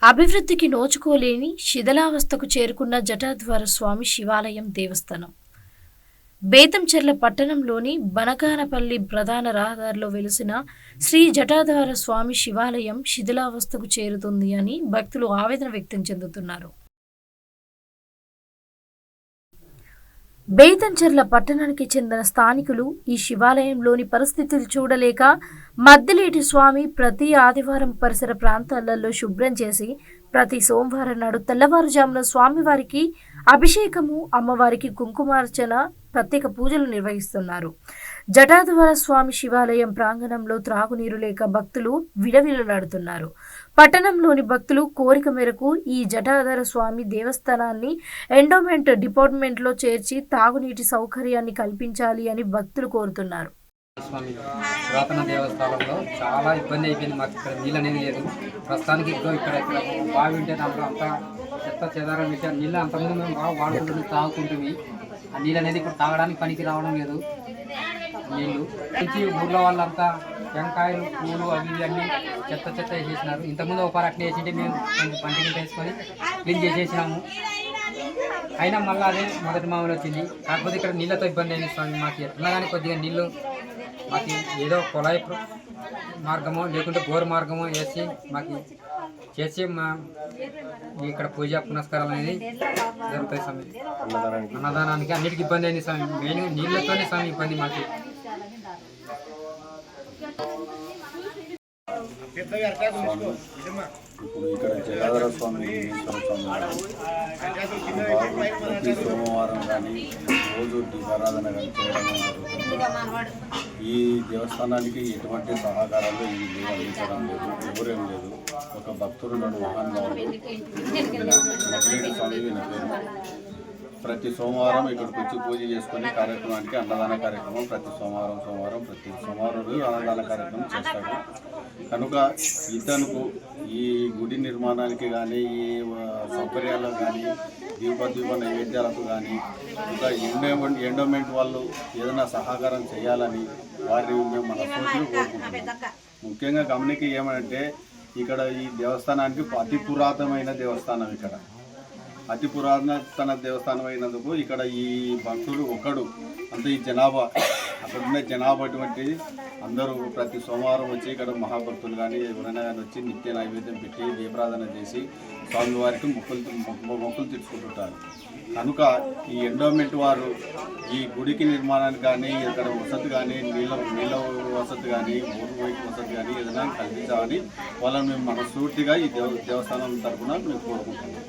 అభివృద్ధికి నోచుకోలేని శిథిలావస్థకు చేరుకున్న జటాధ్వర స్వామి శివాలయం దేవస్థానం బేతంచెర్ల పట్టణంలోని బనగానపల్లి ప్రధాన రహదారిలో వెలిసిన శ్రీ జటాధార స్వామి శివాలయం శిథిలావస్థకు చేరుతుంది అని భక్తులు ఆవేదన వ్యక్తం చెందుతున్నారు. బేతంచెర్ల పట్టణానికి చెందిన స్థానికులు ఈ శివాలయంలోని పరిస్థితులు చూడలేక మద్దిలేటి స్వామి ప్రతి ఆదివారం పరిసర ప్రాంతాలలో శుభ్రం చేసి ప్రతి సోమవారం నాడు తెల్లవారుజామున స్వామివారికి అభిషేకము, అమ్మవారికి కుంకుమార్చన, ప్రత్యేక పూజలు నిర్వహిస్తున్నారు. జటాధ్వర స్వామి శివాలయం ప్రాంగణంలో త్రాగునీరు లేక భక్తులు విలవిలలాడుతున్నారు. పట్టణంలోని భక్తులు కోరిక మేరకు ఈ జటాధర స్వామి దేవస్థానాన్ని ఎండోమెంట్ డిపార్ట్మెంట్లో చేర్చి తాగునీటి సౌకర్యాన్ని కల్పించాలి అని భక్తులు కోరుతున్నారు. స్వామి పురాతన దేవస్థానంలో చాలా ఇబ్బంది అయిపోయింది. మాకు ఇక్కడ నీళ్ళు అనేది లేదు. ప్రస్తుతానికి ఇక్కడ బావి ఉంటే దాంట్లో అంతా చెత్త చెదారం విషయాలు నీళ్ళు అంతకుముందు మేము బాగా వాడుకుంటుంది, తాగుకుంటుంది. ఆ నీళ్ళు అనేది ఇప్పుడు తాగడానికి పనికి రావడం లేదు. నీళ్ళు నుంచి ఊళ్ళో వాళ్ళంతా వెంకాయలు, పూలు అవి అన్నీ చెత్త చెత్త వేసేసినారు. ఇంతకుముందు ఒక అట్లా వేసింటే మేము కొంచెం పంటిని వేసుకొని క్లీన్ చేసేసినాము. అయినా మళ్ళీ అదే మొదటి మామూలు వచ్చింది. కాకపోతే ఇక్కడ నీళ్ళతో ఇబ్బంది అయింది స్వామి. మాకు ఎట్లా కానీ కొద్దిగా నీళ్ళు మాకు ఏదో కుళాయి మార్గమో లేకుంటే బోర్ మార్గమో వేసి మాకు చేసి మా ఇక్కడ పూజ పునస్కారాలు అనేది జరుగుతాయి స్వామి. అన్నదానానికి అన్నిటికీ ఇబ్బంది అయింది స్వామి. మెయిన్ నీళ్ళతోనే స్వామి ఇబ్బంది మాకు. ఇప్పుడు ఇక్కడ జటాధర స్వామి ప్రతి సోమవారం కానీ రోజు దీపారాధన కానీ చేయడం జరుగుతుంది. ఈ దేవస్థానానికి ఎటువంటి సహకారాలు ఈ అందించడం లేదు, ఎవరేం లేదు. ఒక భక్తుడు నన్ను మహానుభావుడు మద్దిలేటి స్వామి విన పేరు. ప్రతి సోమవారం ఇక్కడికి వచ్చి పూజ చేసుకొని కార్యక్రమానికి అన్నదాన కార్యక్రమం ప్రతి సోమవారం ప్రతి సోమవారం అన్నదాన కార్యక్రమం చేస్తాడు. కనుక ఇతనుకు ఈ గుడి నిర్మాణానికి కానీ ఈ సౌకర్యాలకు కానీ దీప నైవేద్యాలకు కానీ ఇంకా ఎండోమెంట్ వాళ్ళు ఏదైనా సహకారం చేయాలని వారిని మేము మనస్ఫూర్తిగా కోరుకుంటున్నాం. ముఖ్యంగా గమనికి ఏమంటే ఇక్కడ ఈ దేవస్థానానికి అతి పురాతనమైన దేవస్థానం. ఇక్కడ అతి పురాతన దేవస్థానం అయినందుకు ఇక్కడ ఈ భక్తుడు ఒక్కడు అంత ఈ జనాభా అక్కడున్న జనాభా అటువంటి అందరూ ప్రతి సోమవారం వచ్చి ఇక్కడ మహాభక్తులు కానీ ఎవరైనా కానీ వచ్చి నిత్య నైవేద్యం పెట్టి దీపారాధన చేసి స్వామివారికి మొక్కులు తీర్చుకుంటుంటారు. కనుక ఈ ఎండోమెంట్ వారు ఈ గుడికి నిర్మాణానికి కానీ ఇక్కడ వసతి కానీ నీళ్ళ వసతి కానీ ఊరు వసతి కానీ ఏదైనా కల్పించాలని వాళ్ళని మేము మనస్ఫూర్తిగా ఈ దేవస్థానం తరఫున మేము కోరుకుంటున్నాం.